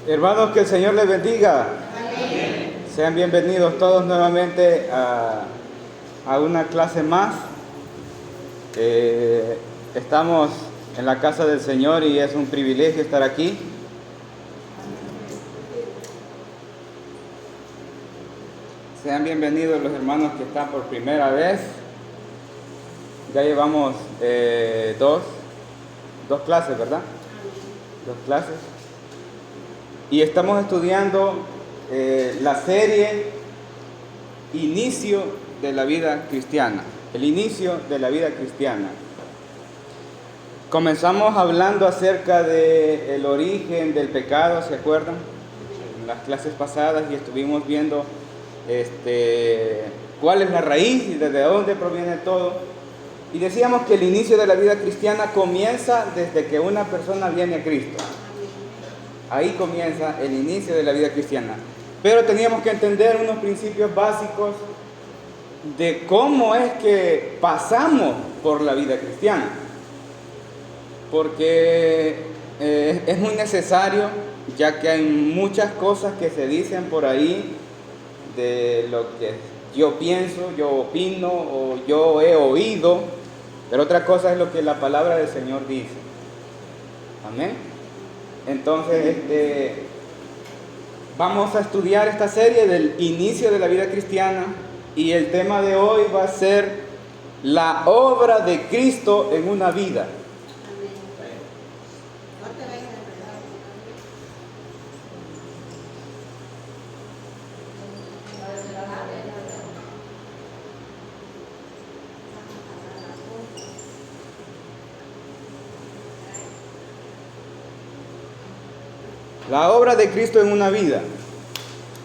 Hermanos, que el Señor les bendiga. Amén. Sean bienvenidos todos nuevamente a una clase más. Estamos en la casa del Señor y es un privilegio estar aquí. Sean bienvenidos los hermanos que están por primera vez. Ya llevamos dos clases, ¿verdad? Dos clases. Y estamos estudiando la serie Inicio de la vida cristiana. El inicio de la vida cristiana. Comenzamos hablando acerca del origen del pecado, ¿se acuerdan? En las clases pasadas, y estuvimos viendo cuál es la raíz y desde dónde proviene todo. Y decíamos que el inicio de la vida cristiana comienza desde que una persona viene a Cristo. Ahí comienza el inicio de la vida cristiana. Pero teníamos que entender unos principios básicos de cómo es que pasamos por la vida cristiana. Porque es muy necesario, ya que hay muchas cosas que se dicen por ahí de lo que yo pienso, yo opino o yo he oído, pero otra cosa es lo que la palabra del Señor dice. Amén. Entonces, vamos a estudiar esta serie del inicio de la vida cristiana y el tema de hoy va a ser la obra de Cristo en una vida. La obra de Cristo en una vida.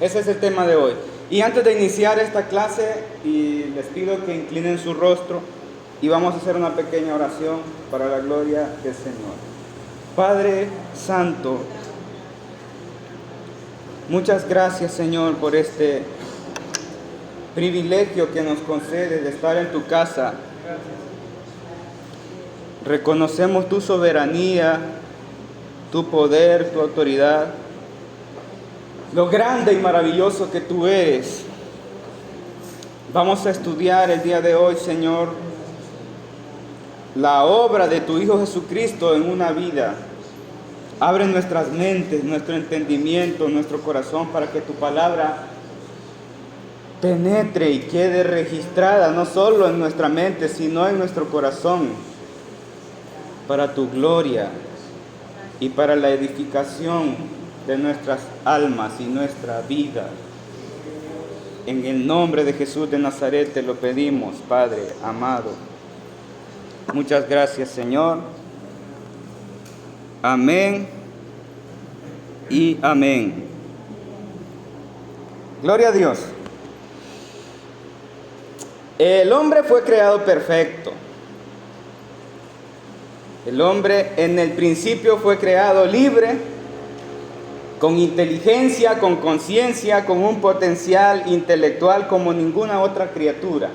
Ese es el tema de hoy. Y antes de iniciar esta clase, y les pido que inclinen su rostro y vamos a hacer una pequeña oración para la gloria del Señor. Padre Santo, muchas gracias, Señor, por este privilegio que nos concedes de estar en tu casa. Reconocemos tu soberanía, tu poder, tu autoridad, lo grande y maravilloso que tú eres. Vamos a estudiar el día de hoy, Señor, la obra de tu Hijo Jesucristo en una vida. Abre nuestras mentes, nuestro entendimiento, nuestro corazón, para que tu palabra penetre y quede registrada, no solo en nuestra mente, sino en nuestro corazón, para tu gloria y para la edificación de nuestras almas y nuestra vida. En el nombre de Jesús de Nazaret te lo pedimos, Padre amado. Muchas gracias, Señor. Amén y amén. Gloria a Dios. El hombre fue creado perfecto. El hombre en el principio fue creado libre, con inteligencia, con conciencia, con un potencial intelectual como ninguna otra criatura.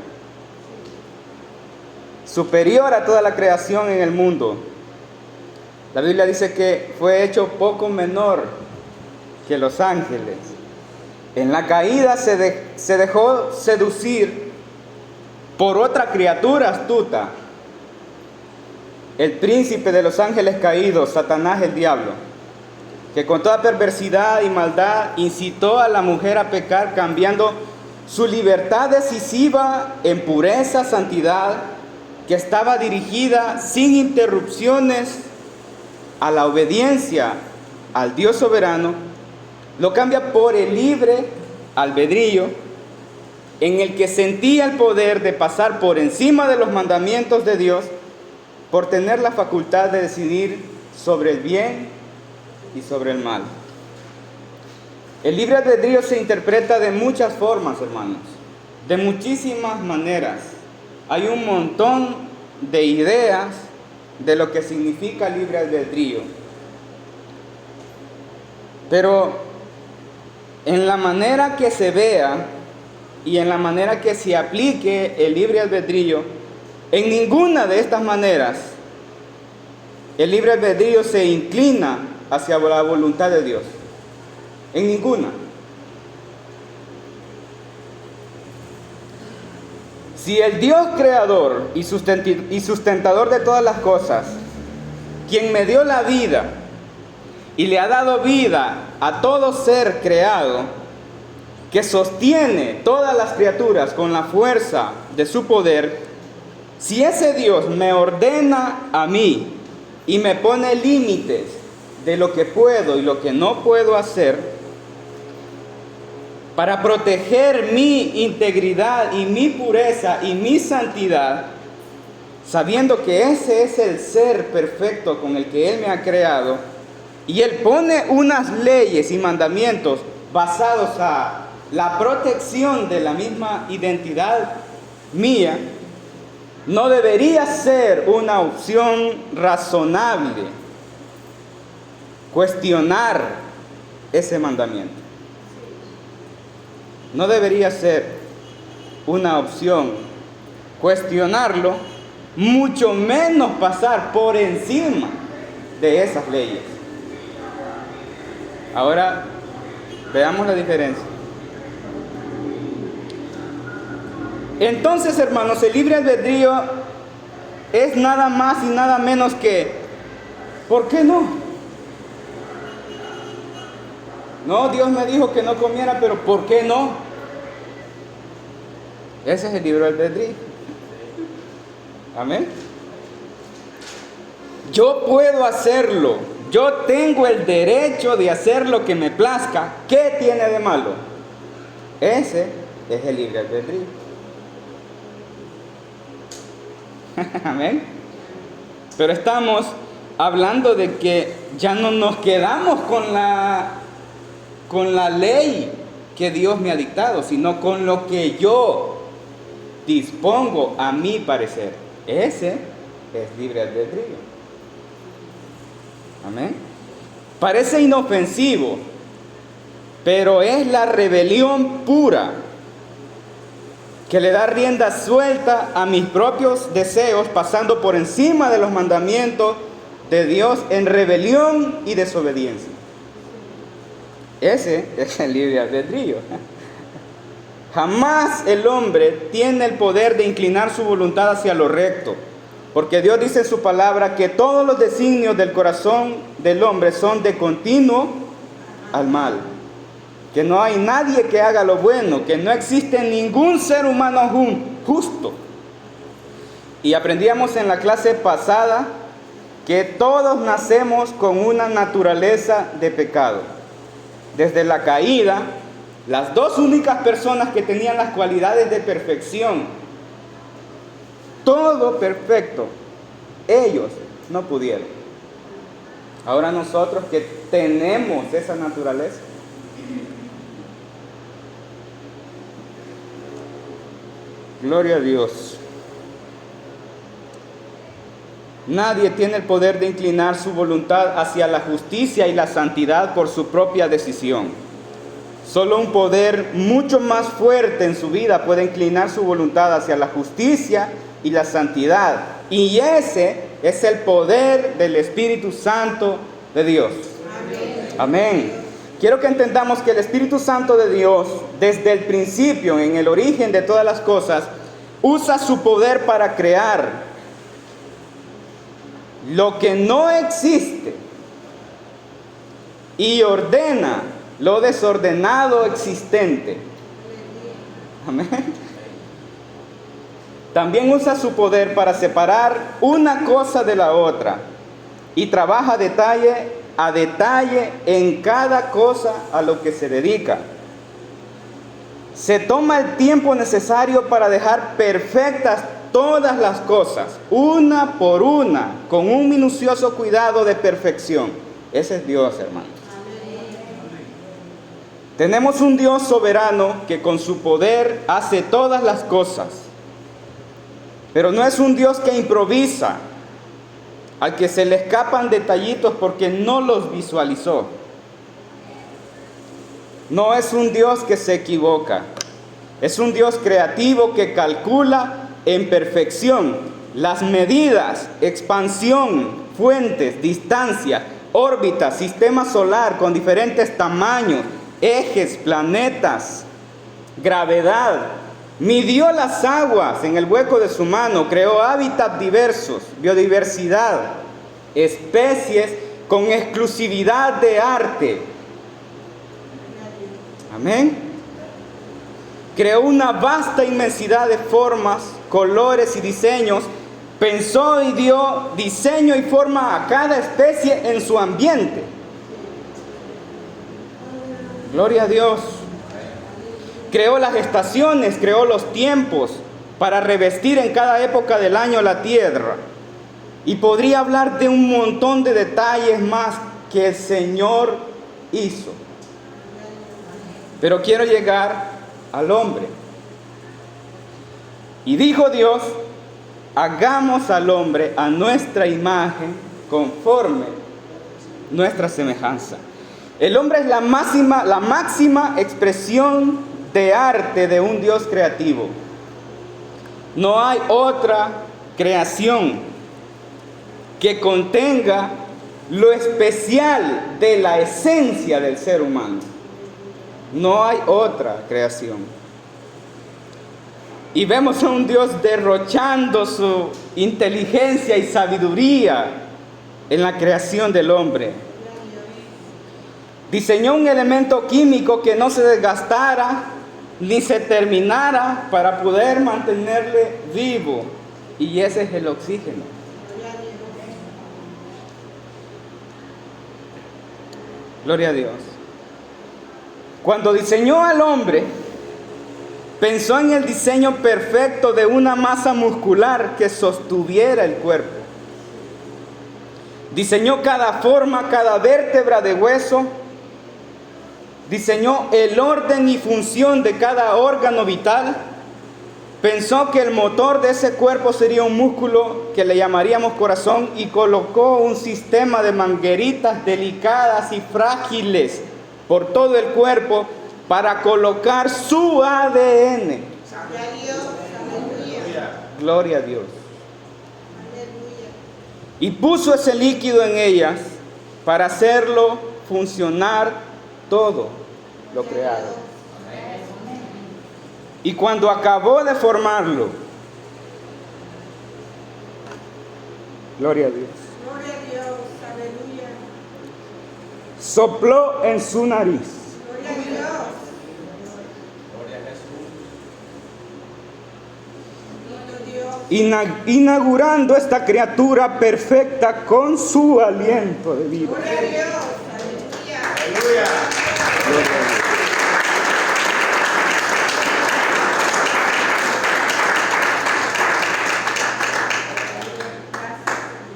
Superior a toda la creación en el mundo. La Biblia dice que fue hecho poco menor que los ángeles. En la caída se dejó seducir por otra criatura astuta. El príncipe de los ángeles caídos, Satanás el diablo, que con toda perversidad y maldad incitó a la mujer a pecar, cambiando su libertad decisiva en pureza, santidad, que estaba dirigida sin interrupciones a la obediencia al Dios soberano, lo cambia por el libre albedrío, en el que sentía el poder de pasar por encima de los mandamientos de Dios, por tener la facultad de decidir sobre el bien y sobre el mal. El libre albedrío se interpreta de muchas formas, hermanos, de muchísimas maneras. Hay un montón de ideas de lo que significa libre albedrío. Pero en la manera que se vea y en la manera que se aplique el libre albedrío, en ninguna de estas maneras el libre albedrío se inclina hacia la voluntad de Dios. En ninguna. Si el Dios creador y sustentador de todas las cosas, quien me dio la vida y le ha dado vida a todo ser creado, que sostiene todas las criaturas con la fuerza de su poder, si ese Dios me ordena a mí y me pone límites de lo que puedo y lo que no puedo hacer, para proteger mi integridad y mi pureza y mi santidad, sabiendo que ese es el ser perfecto con el que Él me ha creado, y Él pone unas leyes y mandamientos basados a la protección de la misma identidad mía, no debería ser una opción razonable cuestionar ese mandamiento. No debería ser una opción cuestionarlo, mucho menos pasar por encima de esas leyes. Ahora, veamos la diferencia. Entonces, hermanos, el libre albedrío es nada más y nada menos que, ¿por qué no? No, Dios me dijo que no comiera, pero ¿por qué no? Ese es el libre albedrío. Amén. Yo puedo hacerlo. Yo tengo el derecho de hacer lo que me plazca. ¿Qué tiene de malo? Ese es el libre albedrío. Amén. Pero estamos hablando de que ya no nos quedamos con la ley que Dios me ha dictado, sino con lo que yo dispongo a mi parecer. Ese es libre albedrío. Amén. Parece inofensivo, pero es la rebelión pura que le da rienda suelta a mis propios deseos, pasando por encima de los mandamientos de Dios en rebelión y desobediencia. Ese es el libre albedrío. Jamás el hombre tiene el poder de inclinar su voluntad hacia lo recto, porque Dios dice en su palabra que todos los designios del corazón del hombre son de continuo al mal, que no hay nadie que haga lo bueno, que no existe ningún ser humano justo. Y aprendíamos en la clase pasada que todos nacemos con una naturaleza de pecado. Desde la caída, las dos únicas personas que tenían las cualidades de perfección, todo perfecto, ellos no pudieron. Ahora nosotros que tenemos esa naturaleza, gloria a Dios. Nadie tiene el poder de inclinar su voluntad hacia la justicia y la santidad por su propia decisión. Solo un poder mucho más fuerte en su vida puede inclinar su voluntad hacia la justicia y la santidad. Y ese es el poder del Espíritu Santo de Dios. Amén. Amén. Quiero que entendamos que el Espíritu Santo de Dios, desde el principio, en el origen de todas las cosas, usa su poder para crear lo que no existe y ordena lo desordenado existente. Amén. También usa su poder para separar una cosa de la otra y trabaja detalle a detalle en cada cosa a lo que se dedica. Se toma el tiempo necesario para dejar perfectas todas las cosas, una por una, con un minucioso cuidado de perfección. Ese es Dios, hermanos. Tenemos un Dios soberano que con su poder hace todas las cosas. Pero no es un Dios que improvisa, al que se le escapan detallitos porque no los visualizó. No es un Dios que se equivoca. Es un Dios creativo que calcula en perfección las medidas, expansión, fuentes, distancias, órbitas, sistema solar con diferentes tamaños, ejes, planetas, gravedad. Midió las aguas en el hueco de su mano, creó hábitats diversos, biodiversidad, especies con exclusividad de arte. Amén. Creó una vasta inmensidad de formas, colores y diseños. Pensó y dio diseño y forma a cada especie en su ambiente. Gloria a Dios. Creó las estaciones, creó los tiempos para revestir en cada época del año la tierra. Y podría hablar de un montón de detalles más que el Señor hizo. Pero quiero llegar al hombre. Y dijo Dios: hagamos al hombre a nuestra imagen, conforme nuestra semejanza. El hombre es la máxima expresión de arte de un Dios creativo. No hay otra creación que contenga lo especial de la esencia del ser humano. No hay otra creación. Y vemos a un Dios derrochando su inteligencia y sabiduría en la creación del hombre. Diseñó un elemento químico que no se desgastara ni se terminara para poder mantenerle vivo. Y ese es el oxígeno. Gloria a Dios. Cuando diseñó al hombre, pensó en el diseño perfecto de una masa muscular que sostuviera el cuerpo. Diseñó cada forma, cada vértebra de hueso. Diseñó el orden y función de cada órgano vital. Pensó que el motor de ese cuerpo sería un músculo que le llamaríamos corazón, y colocó un sistema de mangueritas delicadas y frágiles por todo el cuerpo para colocar su ADN. Gloria a Dios. Y puso ese líquido en ellas para hacerlo funcionar todo lo creado. Y cuando acabó de formarlo, gloria a Dios, Gloria a Dios, aleluya. sopló en su nariz. Gloria a Dios. Gloria a Dios. Inaugurando esta criatura perfecta con su aliento de vida. Gloria a Dios, aleluya. Gloria a Dios.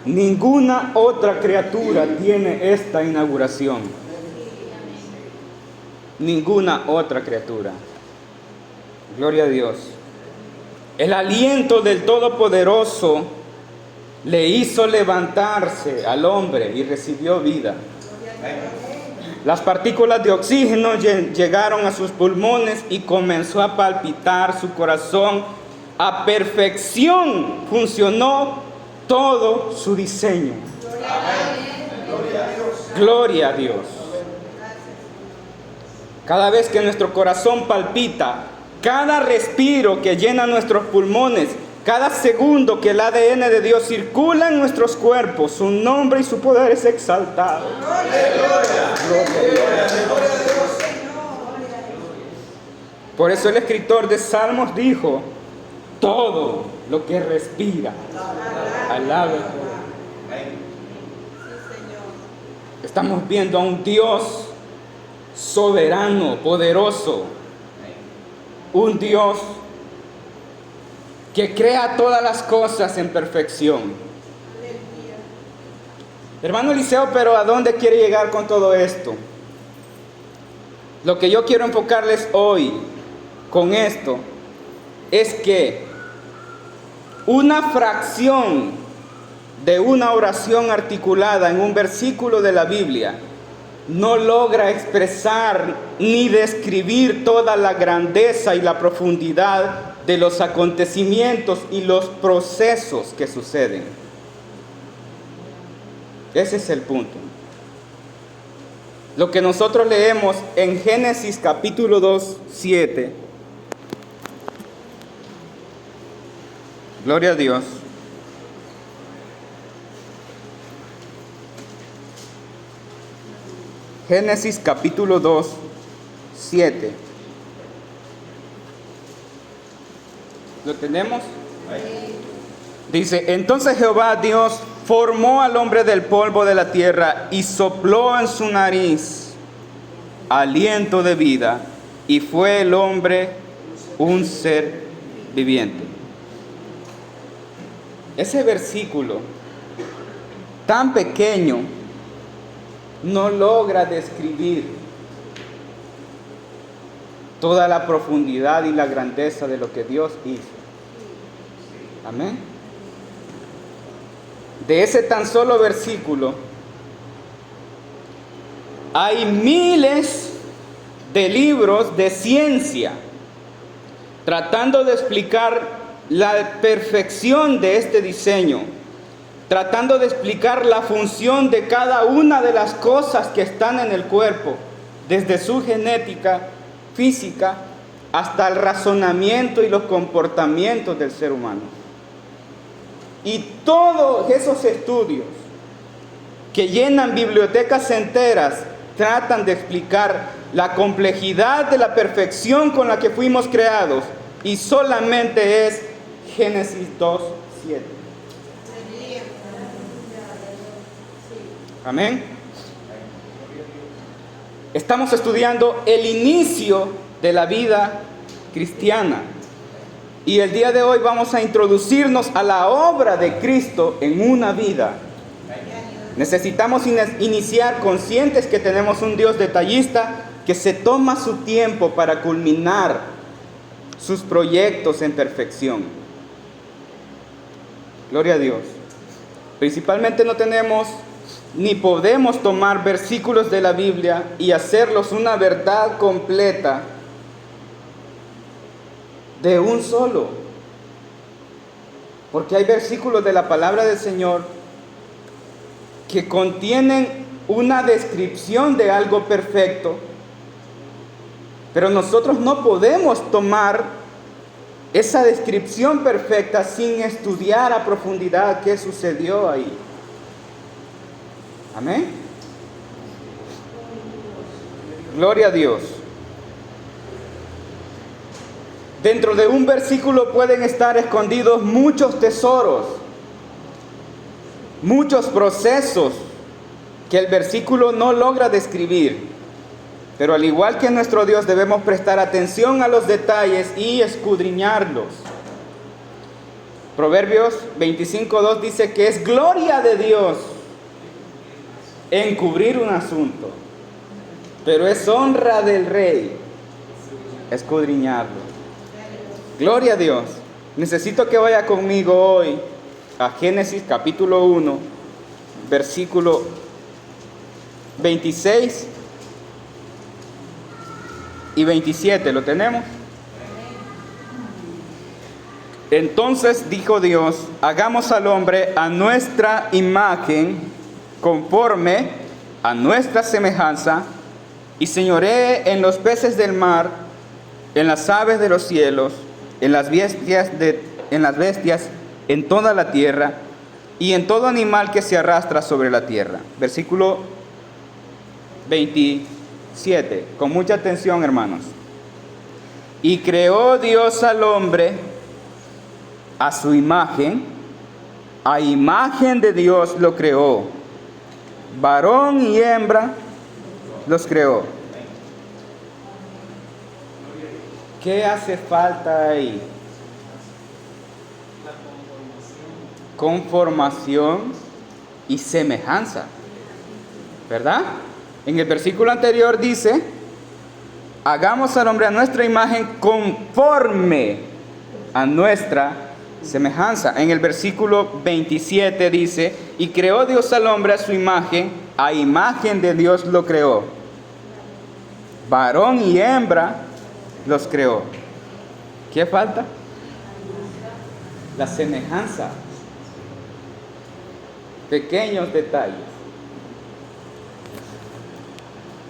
Ninguna otra criatura tiene esta inauguración. Ninguna otra criatura. Gloria a Dios. El aliento del Todopoderoso le hizo levantarse al hombre y recibió vida. Las partículas de oxígeno llegaron a sus pulmones y comenzó a palpitar su corazón. A perfección funcionó todo su diseño. Gloria a Dios. Cada vez que nuestro corazón palpita, cada respiro que llena nuestros pulmones, cada segundo que el ADN de Dios circula en nuestros cuerpos, su nombre y su poder es exaltado. Por eso el escritor de Salmos dijo: todo lo que respira, alabe. Estamos viendo a un Dios soberano, poderoso. Un Dios que crea todas las cosas en perfección. Hermano Eliseo, pero ¿a dónde quiere llegar con todo esto? Lo que yo quiero enfocarles hoy con esto es que una fracción de una oración articulada en un versículo de la Biblia no logra expresar ni describir toda la grandeza y la profundidad de los acontecimientos y los procesos que suceden. Ese es el punto. lo que nosotros leemos en Génesis capítulo 2, 7. Gloria a Dios. Génesis capítulo 2, 7. ¿Lo tenemos? Dice, entonces Jehová Dios formó al hombre del polvo de la tierra y sopló en su nariz aliento de vida, y fue el hombre un ser viviente. Ese versículo tan pequeño no logra describir toda la profundidad y la grandeza de lo que Dios hizo. Amén. De ese tan solo versículo hay miles de libros de ciencia tratando de explicar la perfección de este diseño, tratando de explicar la función de cada una de las cosas que están en el cuerpo, desde su genética, física, hasta el razonamiento y los comportamientos del ser humano. Y todos esos estudios que llenan bibliotecas enteras tratan de explicar la complejidad de la perfección con la que fuimos creados, y solamente es Génesis 2, 7. Amén. Estamos estudiando el inicio de la vida cristiana. Y el día de hoy vamos a introducirnos a la obra de Cristo en una vida. Necesitamos iniciar conscientes que tenemos un Dios detallista que se toma su tiempo para culminar sus proyectos en perfección. Gloria a Dios. Principalmente no tenemos ni podemos tomar versículos de la Biblia y hacerlos una verdad completa de un solo. Porque hay versículos de la palabra del Señor que contienen una descripción de algo perfecto, pero nosotros no podemos tomar esa descripción perfecta sin estudiar a profundidad qué sucedió ahí. Amén. Gloria a Dios. Dentro de un versículo pueden estar escondidos muchos tesoros, muchos procesos que el versículo no logra describir. Pero al igual que nuestro Dios, debemos prestar atención a los detalles y escudriñarlos. Proverbios 25:2 dice que es gloria de Dios encubrir un asunto, pero es honra del rey escudriñarlo. Gloria a Dios. Necesito que vaya conmigo hoy a Génesis capítulo 1, versículo 26 y 27. ¿Lo tenemos? Entonces dijo Dios, hagamos al hombre a nuestra imagen, conforme a nuestra semejanza, y señoree en los peces del mar, en las aves de los cielos, en las bestias, en toda la tierra, y en todo animal que se arrastra sobre la tierra. Versículo 27, con mucha atención, hermanos. Y creó Dios al hombre a su imagen, a imagen de Dios lo creó, varón y hembra los creó. ¿Qué hace falta ahí? Conformación y semejanza, ¿verdad? En el versículo anterior dice, hagamos al hombre a nuestra imagen conforme a nuestra semejanza. En el versículo 27 dice, y creó Dios al hombre a su imagen, a imagen de Dios lo creó, varón y hembra los creó. ¿Qué falta? La semejanza. Pequeños detalles.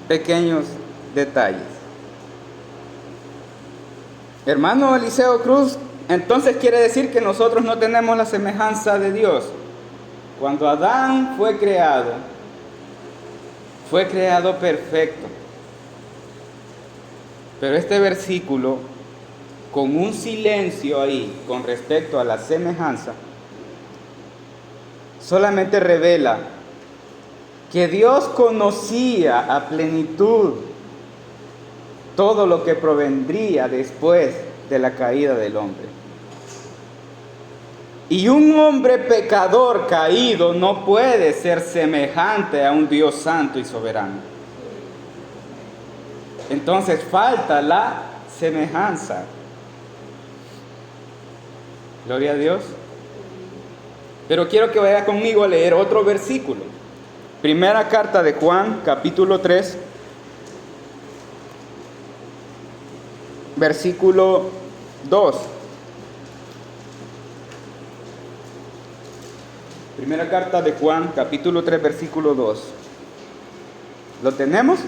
pequeños detalles. Hermano Eliseo Cruz, entonces quiere decir que nosotros no tenemos la semejanza de Dios. Cuando Adán fue creado perfecto. Pero este versículo, con un silencio ahí con respecto a la semejanza, solamente revela que Dios conocía a plenitud todo lo que provendría después de la caída del hombre. Y un hombre pecador caído no puede ser semejante a un Dios santo y soberano. Entonces falta la semejanza. Gloria a Dios. Pero quiero que vaya conmigo a leer otro versículo. Primera carta de Juan, capítulo 3, versículo 2. Primera carta de Juan, capítulo 3, versículo 2. ¿Lo tenemos?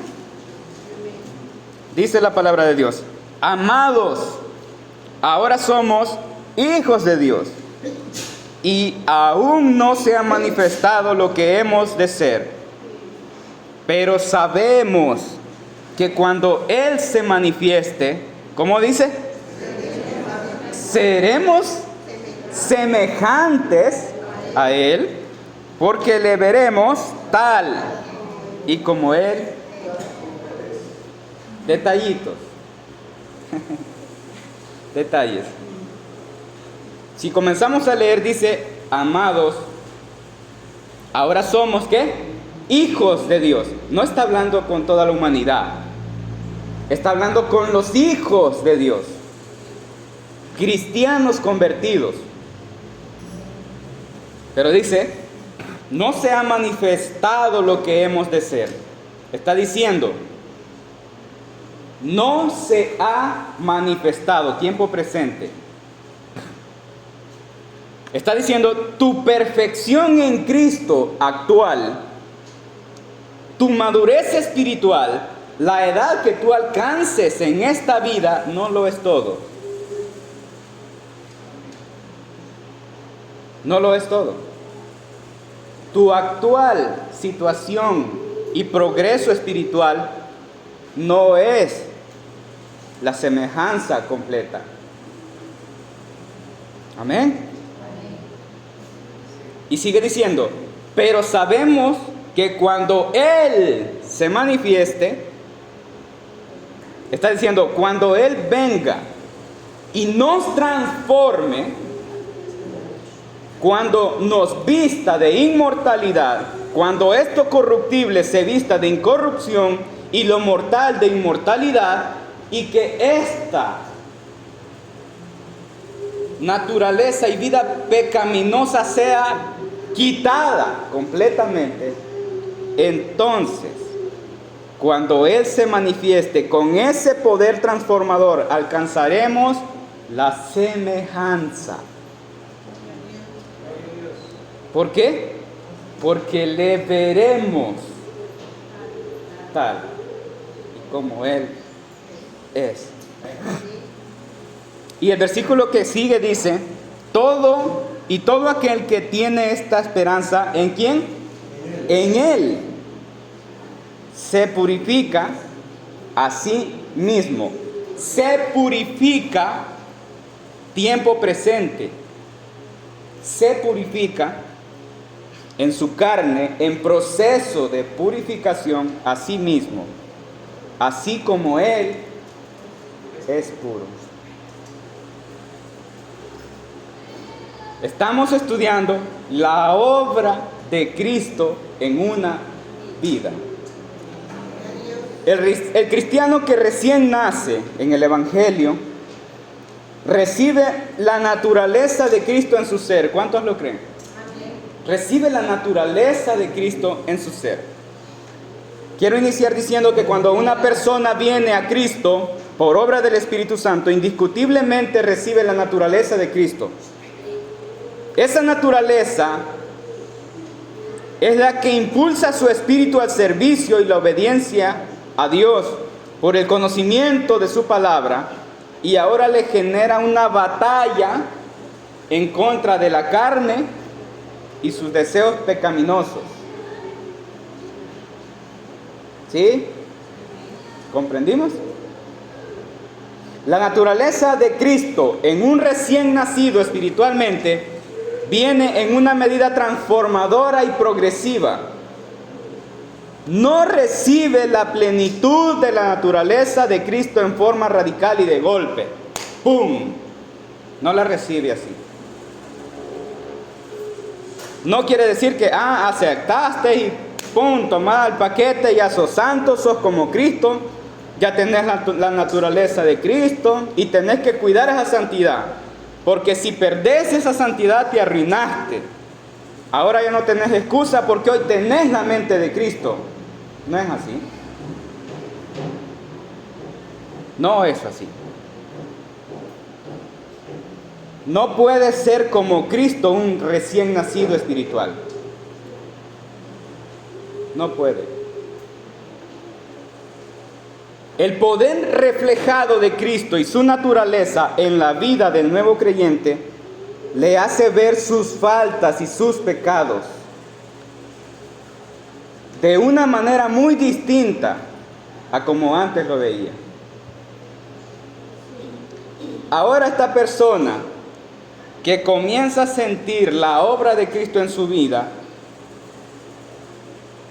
Dice la palabra de Dios: amados, ahora somos hijos de Dios, y aún no se ha manifestado lo que hemos de ser. Pero sabemos que cuando Él se manifieste, ¿cómo dice? Seremos semejantes a Él, porque le veremos tal y como Él. Detallitos. Detalles. Si comenzamos a leer, dice: amados, ahora somos, ¿qué? Hijos de Dios. No está hablando con toda la humanidad. Está hablando con los hijos de Dios. Cristianos convertidos. Pero dice: no se ha manifestado lo que hemos de ser. Está diciendo: no se ha manifestado, tiempo presente. Está diciendo, tu perfección en Cristo actual, tu madurez espiritual, la edad que tú alcances en esta vida, no lo es todo. No lo es todo. Tu actual situación y progreso espiritual no es la semejanza completa. Amén. Y sigue diciendo, pero sabemos que cuando Él se manifieste, está diciendo, cuando Él venga y nos transforme, cuando nos vista de inmortalidad, cuando esto corruptible se vista de incorrupción y lo mortal de inmortalidad, y que esta naturaleza y vida pecaminosa sea quitada completamente, entonces, cuando Él se manifieste con ese poder transformador, alcanzaremos la semejanza. ¿Por qué? Porque le veremos tal y como Él es. Y el versículo que sigue dice, todo aquel que tiene esta esperanza, ¿en quién? En Él, se purifica a sí mismo. Se purifica, tiempo presente. Se purifica en su carne, en proceso de purificación a sí mismo, así como Él es puro. Estamos estudiando la obra de Cristo en una vida. El cristiano que recién nace en el Evangelio recibe la naturaleza de Cristo en su ser. ¿Cuántos lo creen? Recibe la naturaleza de Cristo en su ser. Quiero iniciar diciendo que cuando una persona viene a Cristo por obra del Espíritu Santo, indiscutiblemente recibe la naturaleza de Cristo. Esa naturaleza es la que impulsa su espíritu al servicio y la obediencia a Dios por el conocimiento de su palabra, y ahora le genera una batalla en contra de la carne y sus deseos pecaminosos. ¿Sí? ¿Comprendimos? La naturaleza de Cristo en un recién nacido espiritualmente viene en una medida transformadora y progresiva. No recibe la plenitud de la naturaleza de Cristo en forma radical y de golpe. ¡Pum! No la recibe así. No quiere decir que aceptaste y ¡pum! Tomás el paquete, ya sos santo, sos como Cristo, ya tenés la naturaleza de Cristo y tenés que cuidar esa santidad. Porque si perdés esa santidad te arruinaste. Ahora ya no tenés excusa porque hoy tenés la mente de Cristo. No es así. No es así. No puede ser como Cristo un recién nacido espiritual. No puede. El poder reflejado de Cristo y su naturaleza en la vida del nuevo creyente le hace ver sus faltas y sus pecados de una manera muy distinta a como antes lo veía. Ahora esta persona que comienza a sentir la obra de Cristo en su vida,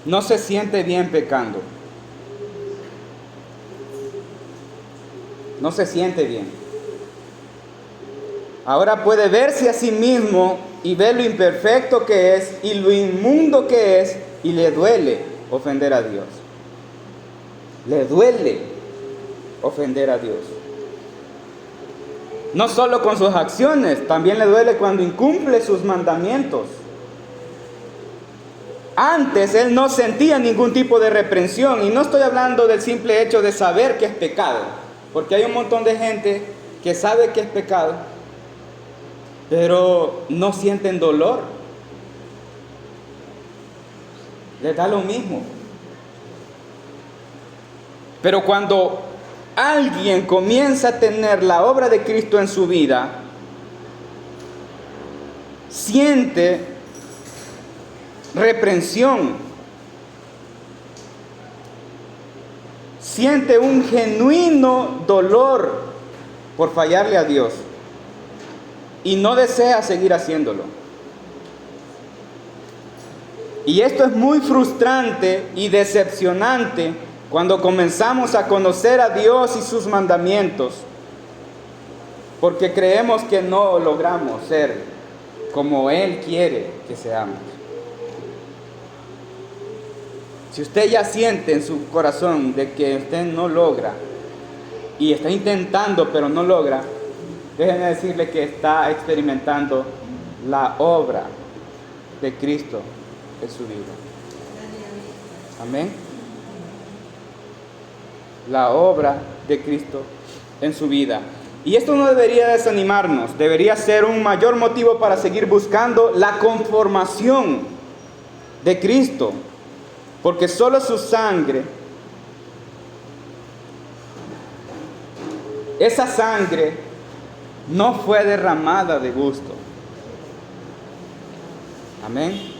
no se siente bien pecando. No se siente bien. Ahora puede verse a sí mismo y ver lo imperfecto que es y lo inmundo que es, y le duele ofender a Dios. Le duele ofender a Dios. No solo con sus acciones, también le duele cuando incumple sus mandamientos. Antes él no sentía ningún tipo de reprensión, y no estoy hablando del simple hecho de saber que es pecado, porque hay un montón de gente que sabe que es pecado, pero no sienten dolor. Les da lo mismo. Pero cuando alguien comienza a tener la obra de Cristo en su vida, siente reprensión, siente un genuino dolor por fallarle a Dios y no desea seguir haciéndolo. Y esto es muy frustrante y decepcionante cuando comenzamos a conocer a Dios y sus mandamientos, porque creemos que no logramos ser como Él quiere que seamos. Si usted ya siente en su corazón de que usted no logra y está intentando pero no logra, déjenme decirle que está experimentando la obra de Cristo en su vida. Amén. La obra de Cristo en su vida. Y esto no debería desanimarnos, debería ser un mayor motivo para seguir buscando la conformación de Cristo, porque solo su sangre, esa sangre no fue derramada de gusto. Amén.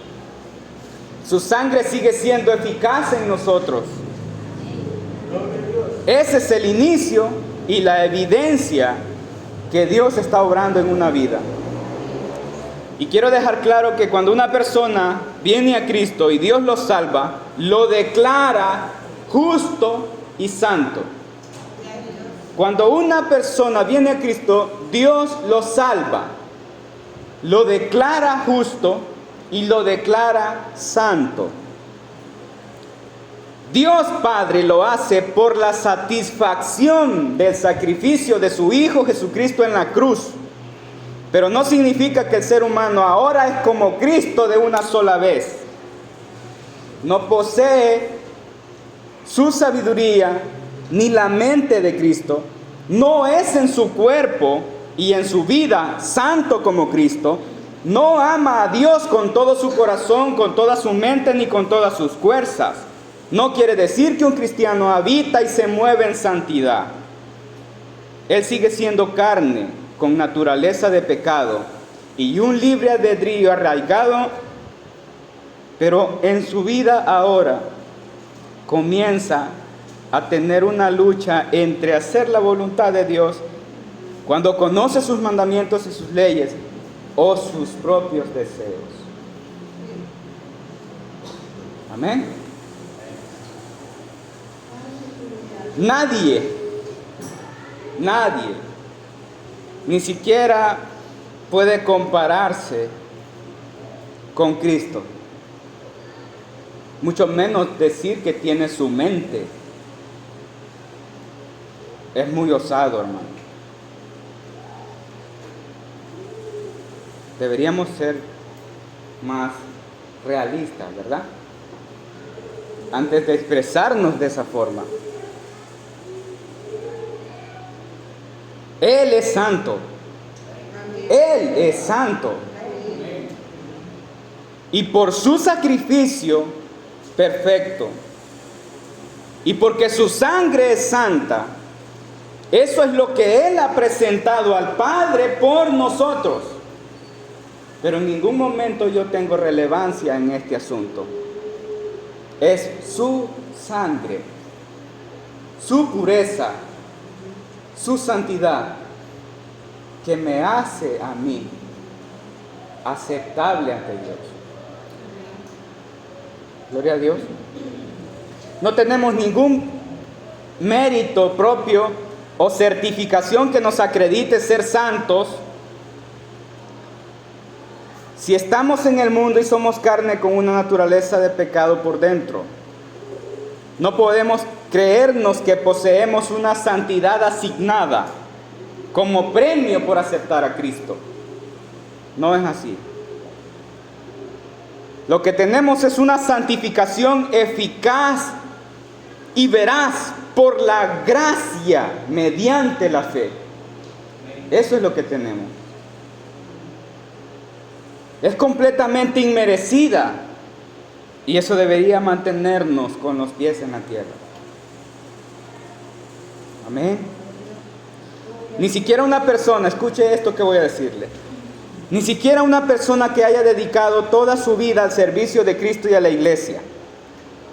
Su sangre sigue siendo eficaz en nosotros. Ese es el inicio y la evidencia que Dios está obrando en una vida. Y quiero dejar claro que cuando una persona viene a Cristo y Dios lo salva, lo declara justo y santo. Cuando una persona viene a Cristo, Dios lo salva, lo declara justo y lo declara santo. Dios Padre lo hace por la satisfacción del sacrificio de su Hijo Jesucristo en la cruz. Pero no significa que el ser humano ahora es como Cristo de una sola vez. No posee su sabiduría ni la mente de Cristo. No es en su cuerpo y en su vida santo como Cristo. No ama a Dios con todo su corazón, con toda su mente ni con todas sus fuerzas. no quiere decir que un cristiano habita y se mueve en santidad. Él sigue siendo carne con naturaleza de pecado y un libre albedrío arraigado, pero en su vida ahora comienza a tener una lucha entre hacer la voluntad de Dios cuando conoce sus mandamientos y sus leyes o sus propios deseos. Amén. Nadie, ni siquiera puede compararse con Cristo. Mucho menos decir que tiene su mente. Es muy osado, hermano. Deberíamos ser más realistas, ¿verdad? Antes de expresarnos de esa forma. Él es santo. Él es santo. Y por su sacrificio perfecto, y porque su sangre es santa, eso es lo que Él ha presentado al Padre por nosotros. Pero en ningún momento yo tengo relevancia en este asunto. Es su sangre, su pureza, su santidad, que me hace a mí aceptable ante Dios. Gloria a Dios. No tenemos ningún mérito propio o certificación que nos acredite ser santos. Si estamos en el mundo y somos carne con una naturaleza de pecado por dentro, no podemos creernos que poseemos una santidad asignada como premio por aceptar a Cristo. No es así. Lo que tenemos es una santificación eficaz y veraz por la gracia mediante la fe. Eso es lo que tenemos. Es completamente inmerecida y eso debería mantenernos con los pies en la tierra. Amén. Ni siquiera una persona, escuche esto que voy a decirle, ni siquiera una persona que haya dedicado toda su vida al servicio de Cristo y a la iglesia,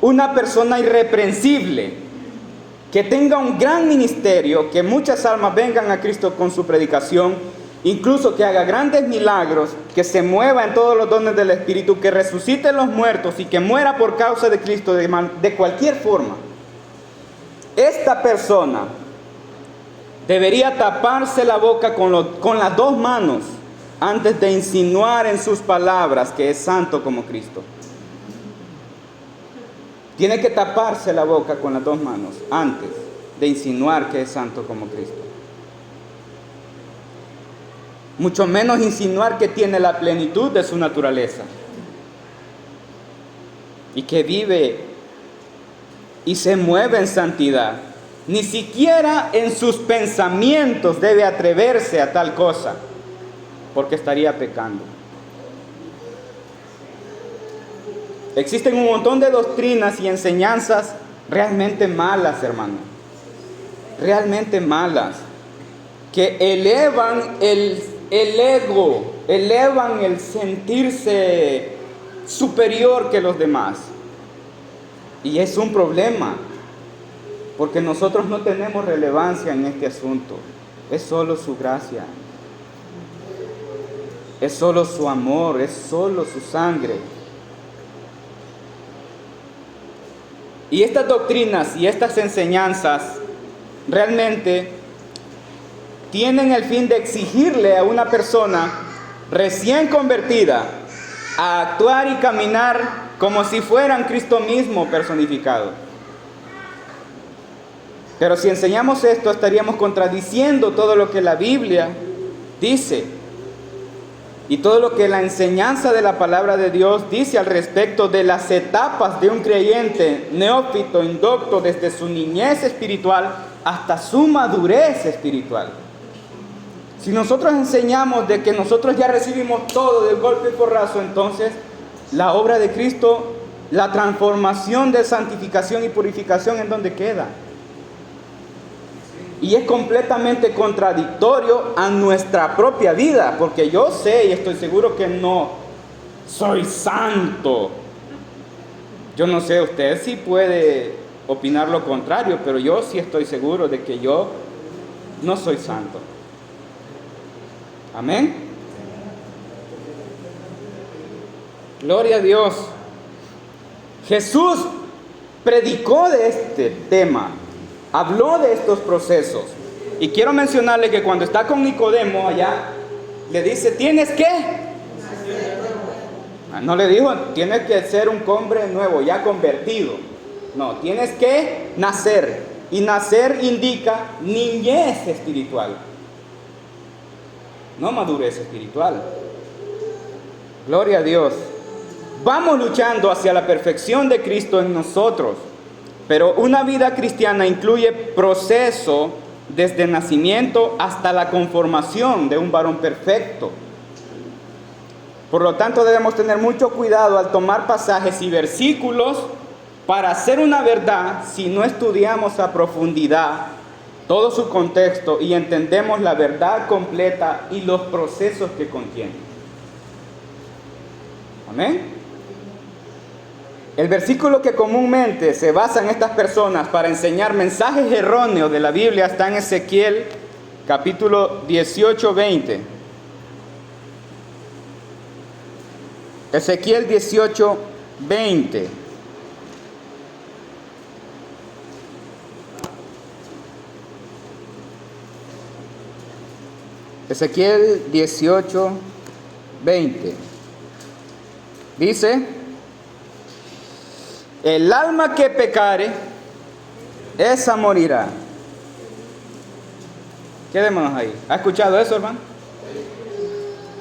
una persona irreprensible, que tenga un gran ministerio, que muchas almas vengan a Cristo con su predicación, incluso que haga grandes milagros, que se mueva en todos los dones del Espíritu, que resucite a los muertos y que muera por causa de Cristo de cualquier forma. Esta persona debería taparse la boca con las dos manos antes de insinuar en sus palabras que es santo como Cristo. Tiene que taparse la boca con las dos manos antes de insinuar que es santo como Cristo. Mucho menos insinuar que tiene la plenitud de su naturaleza y que vive y se mueve en santidad. Ni siquiera en sus pensamientos debe atreverse a tal cosa, porque estaría pecando. Existen un montón de doctrinas y enseñanzas realmente malas, hermano. Realmente malas, que elevan el ego, elevan el sentirse superior que los demás. Y es un problema, porque nosotros no tenemos relevancia en este asunto. Es solo su gracia, es solo su amor, es solo su sangre. Y estas doctrinas y estas enseñanzas realmente tienen el fin de exigirle a una persona recién convertida a actuar y caminar como si fueran Cristo mismo personificado. Pero si enseñamos esto, estaríamos contradiciendo todo lo que la Biblia dice y todo lo que la enseñanza de la palabra de Dios dice al respecto de las etapas de un creyente neófito, indocto, desde su niñez espiritual hasta su madurez espiritual. Si nosotros enseñamos de que nosotros ya recibimos todo de golpe y porrazo, entonces la obra de Cristo la transformación de santificación y purificación, ¿en dónde queda? Y es completamente contradictorio a nuestra propia vida, porque yo sé y estoy seguro que no soy santo. Yo no sé, usted sí puede opinar lo contrario, pero yo sí estoy seguro de que yo no soy santo. Amén. Gloria a Dios. Jesús predicó de este tema, habló de estos procesos. Y quiero mencionarle que cuando está con Nicodemo allá, le dice, ¿tienes qué? No le dijo, tienes que ser un hombre nuevo, ya convertido. No, tienes que nacer. Y nacer indica niñez espiritual, no madurez espiritual. Gloria a Dios. Vamos luchando hacia la perfección de Cristo en nosotros. Pero una vida cristiana incluye proceso desde nacimiento hasta la conformación de un varón perfecto. Por lo tanto, debemos tener mucho cuidado al tomar pasajes y versículos para hacer una verdad si no estudiamos a profundidad todo su contexto y entendemos la verdad completa y los procesos que contiene. Amén. El versículo que comúnmente se basa en estas personas para enseñar mensajes erróneos de la Biblia está en Ezequiel capítulo 18, 20. Ezequiel 18, 20. Ezequiel 18, 20. Dice, el alma que pecare, esa morirá. Quedémonos ahí. ¿Ha escuchado eso, hermano?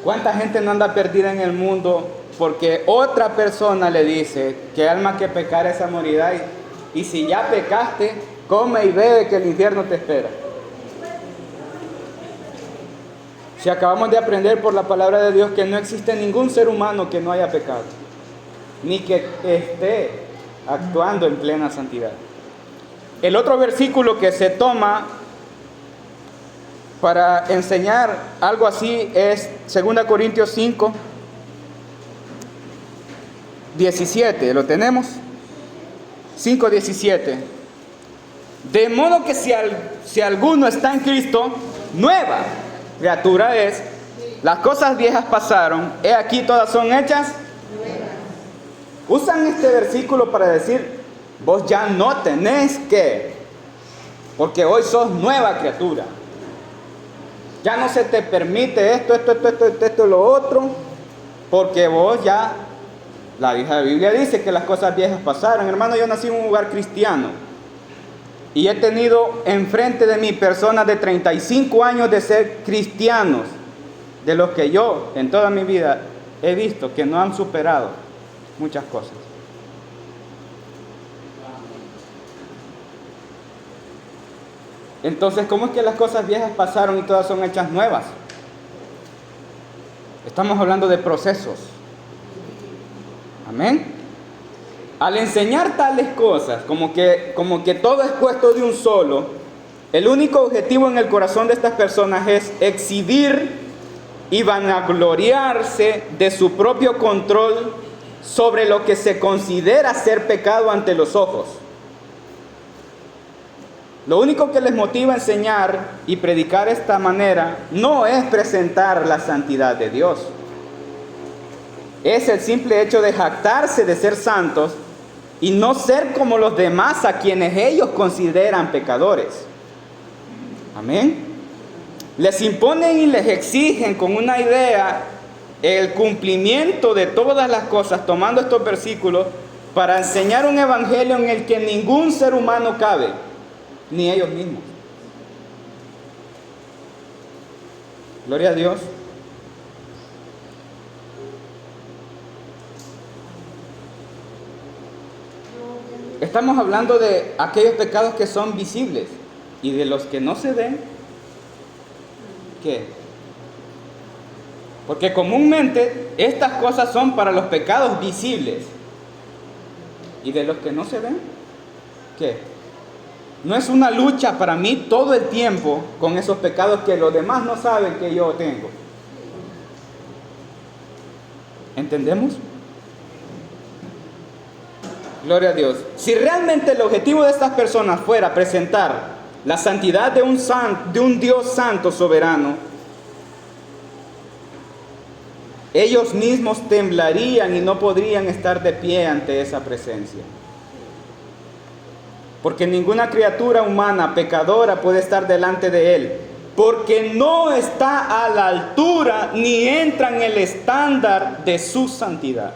¿Cuánta gente no anda perdida en el mundo porque otra persona le dice que alma que pecare, esa morirá? Y si ya pecaste, come y bebe que el infierno te espera. Si acabamos de aprender por la palabra de Dios que no existe ningún ser humano que no haya pecado, ni que esté actuando en plena santidad. El otro versículo que se toma para enseñar algo así es 2 Corintios 5, 17. ¿Lo tenemos? 5, 17. De modo que si alguno está en Cristo, nueva criatura es, las cosas viejas pasaron, he aquí todas son hechas. Usan este versículo para decir, vos ya no tenés que, porque hoy sos nueva criatura. Ya no se te permite esto, lo otro, porque vos ya, la vieja Biblia dice que las cosas viejas pasaron. Hermano, yo nací en un lugar cristiano y he tenido enfrente de mí personas de 35 años de ser cristianos, de los que yo en toda mi vida he visto que no han superado muchas cosas. Entonces, ¿cómo es que las cosas viejas pasaron y todas son hechas nuevas? Estamos hablando de procesos. Amén. Al enseñar tales cosas, como que todo es puesto de un solo, el único objetivo en el corazón de estas personas es exhibir y vanagloriarse de su propio control sobre lo que se considera ser pecado ante los ojos. Lo único que les motiva a enseñar y predicar de esta manera no es presentar la santidad de Dios. Es el simple hecho de jactarse de ser santos y no ser como los demás a quienes ellos consideran pecadores. Amén. Les imponen y les exigen con una idea el cumplimiento de todas las cosas, tomando estos versículos para enseñar un evangelio en el que ningún ser humano cabe, ni ellos mismos. Gloria a Dios. Estamos hablando de aquellos pecados que son visibles y de los que no se ven. ¿Qué? Porque comúnmente estas cosas son para los pecados visibles. ¿Y de los que no se ven? ¿Qué? No es una lucha para mí todo el tiempo con esos pecados que los demás no saben que yo tengo. ¿Entendemos? Gloria a Dios. Si realmente el objetivo de estas personas fuera presentar la santidad de un Dios santo soberano, ellos mismos temblarían y no podrían estar de pie ante esa presencia. Porque ninguna criatura humana pecadora puede estar delante de Él, porque no está a la altura ni entra en el estándar de su santidad.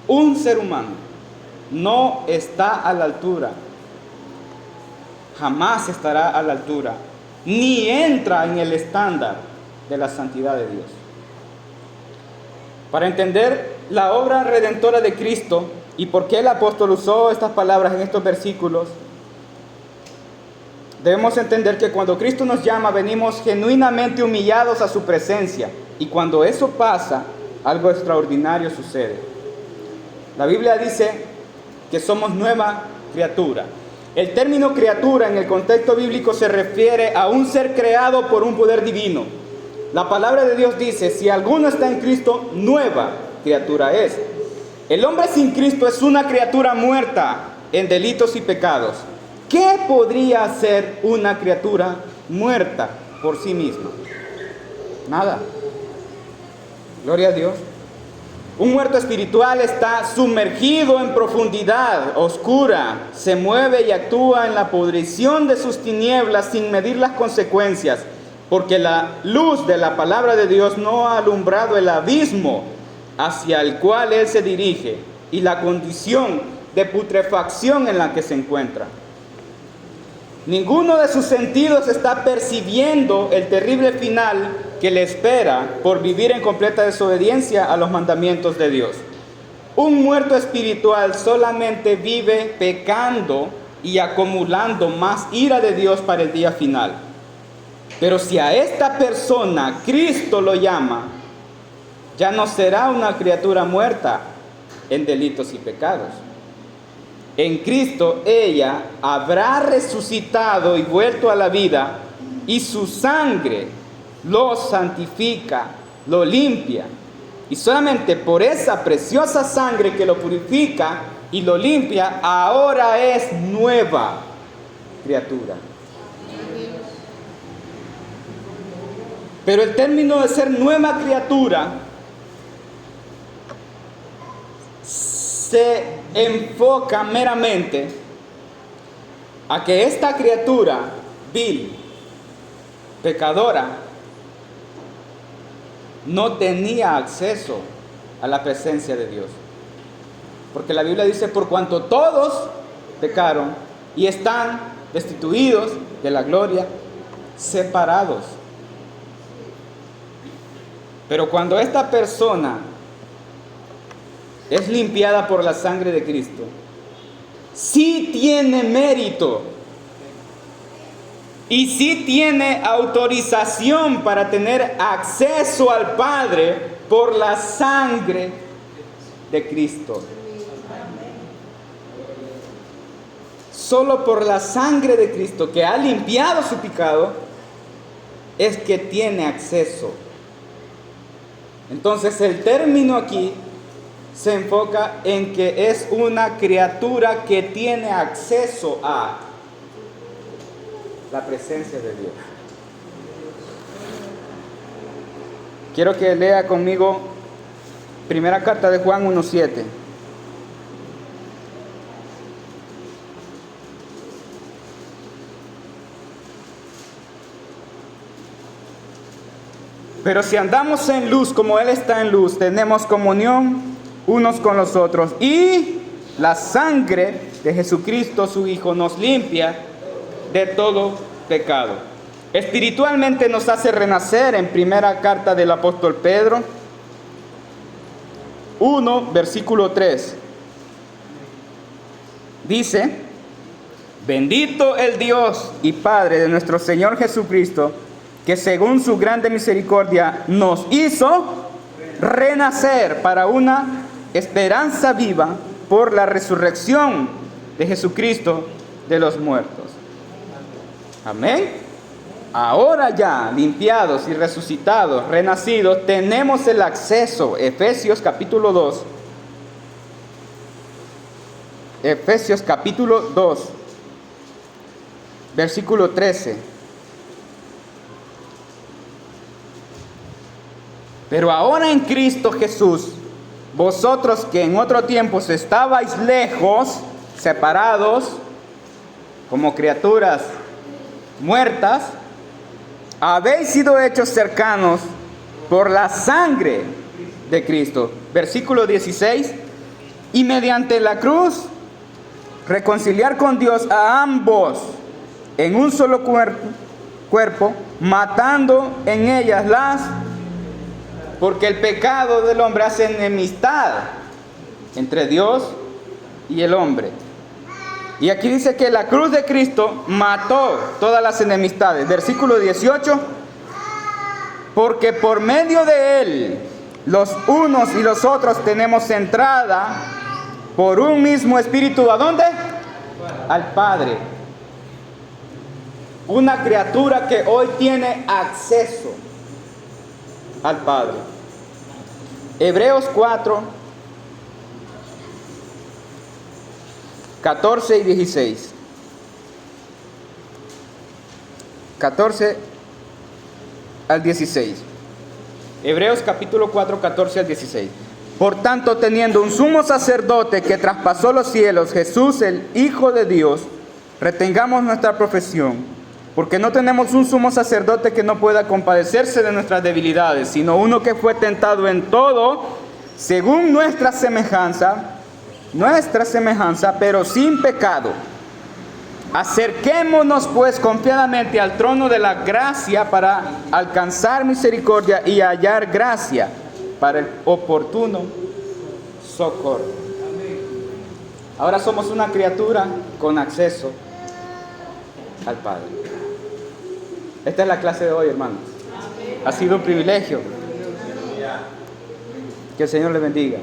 Un ser humano no está a la altura, jamás estará a la altura, ni entra en el estándar de la santidad de Dios. Para entender la obra redentora de Cristo y por qué el apóstol usó estas palabras en estos versículos, debemos entender que cuando Cristo nos llama, venimos genuinamente humillados a su presencia, y cuando eso pasa, algo extraordinario sucede. La Biblia dice que somos nueva criatura. El término criatura en el contexto bíblico se refiere a un ser creado por un poder divino. La palabra de Dios dice: si alguno está en Cristo, nueva criatura es. El hombre sin Cristo es una criatura muerta en delitos y pecados. ¿Qué podría hacer una criatura muerta por sí misma? Nada. Gloria a Dios. Un muerto espiritual está sumergido en profundidad oscura, se mueve y actúa en la pudrición de sus tinieblas sin medir las consecuencias, porque la luz de la palabra de Dios no ha alumbrado el abismo hacia el cual él se dirige y la condición de putrefacción en la que se encuentra. Ninguno de sus sentidos está percibiendo el terrible final que le espera por vivir en completa desobediencia a los mandamientos de Dios. Un muerto espiritual solamente vive pecando y acumulando más ira de Dios para el día final. Pero si a esta persona Cristo lo llama, ya no será una criatura muerta en delitos y pecados. En Cristo ella habrá resucitado y vuelto a la vida, y su sangre lo santifica, lo limpia. Y solamente por esa preciosa sangre que lo purifica y lo limpia, ahora es nueva criatura. Pero el término de ser nueva criatura se enfoca meramente a que esta criatura vil, pecadora, no tenía acceso a la presencia de Dios. Porque la Biblia dice: por cuanto todos pecaron y están destituidos de la gloria, separados. Pero cuando esta persona es limpiada por la sangre de Cristo, sí tiene mérito y sí tiene autorización para tener acceso al Padre por la sangre de Cristo. Solo por la sangre de Cristo, que ha limpiado su pecado, es que tiene acceso. Entonces el término aquí se enfoca en que es una criatura que tiene acceso a la presencia de Dios. Quiero que lea conmigo primera carta de Juan 1:7. Pero si andamos en luz como Él está en luz, tenemos comunión unos con los otros, y la sangre de Jesucristo, su Hijo, nos limpia de todo pecado. Espiritualmente nos hace renacer en primera carta del apóstol Pedro 1, versículo 3. Dice: bendito el Dios y Padre de nuestro Señor Jesucristo, que según su grande misericordia nos hizo renacer para una esperanza viva por la resurrección de Jesucristo de los muertos. Amén. Ahora ya, limpiados y resucitados, renacidos, tenemos el acceso. Efesios capítulo 2. Efesios capítulo 2, versículo 13. Pero ahora en Cristo Jesús, vosotros que en otro tiempo estabais lejos, separados, como criaturas muertas, habéis sido hechos cercanos por la sangre de Cristo. Versículo 16. Y mediante la cruz, reconciliar con Dios a ambos en un solo cuerpo, matando en ellas porque el pecado del hombre hace enemistad entre Dios y el hombre. Y aquí dice que la cruz de Cristo mató todas las enemistades. Versículo 18. Porque por medio de Él, los unos y los otros tenemos entrada por un mismo espíritu. ¿A dónde? Al Padre. Una criatura que hoy tiene acceso al Padre. Hebreos 4, 14 y 16. 14 al 16. Hebreos capítulo 4, 14 al 16. Por tanto, teniendo un sumo sacerdote que traspasó los cielos, Jesús, el Hijo de Dios, retengamos nuestra profesión, porque no tenemos un sumo sacerdote que no pueda compadecerse de nuestras debilidades, sino uno que fue tentado en todo, según nuestra semejanza, pero sin pecado. Acerquémonos pues confiadamente al trono de la gracia para alcanzar misericordia y hallar gracia para el oportuno socorro. Ahora somos una criatura con acceso al Padre. Esta es la clase de hoy, hermanos. Ha sido un privilegio. Que el Señor les bendiga.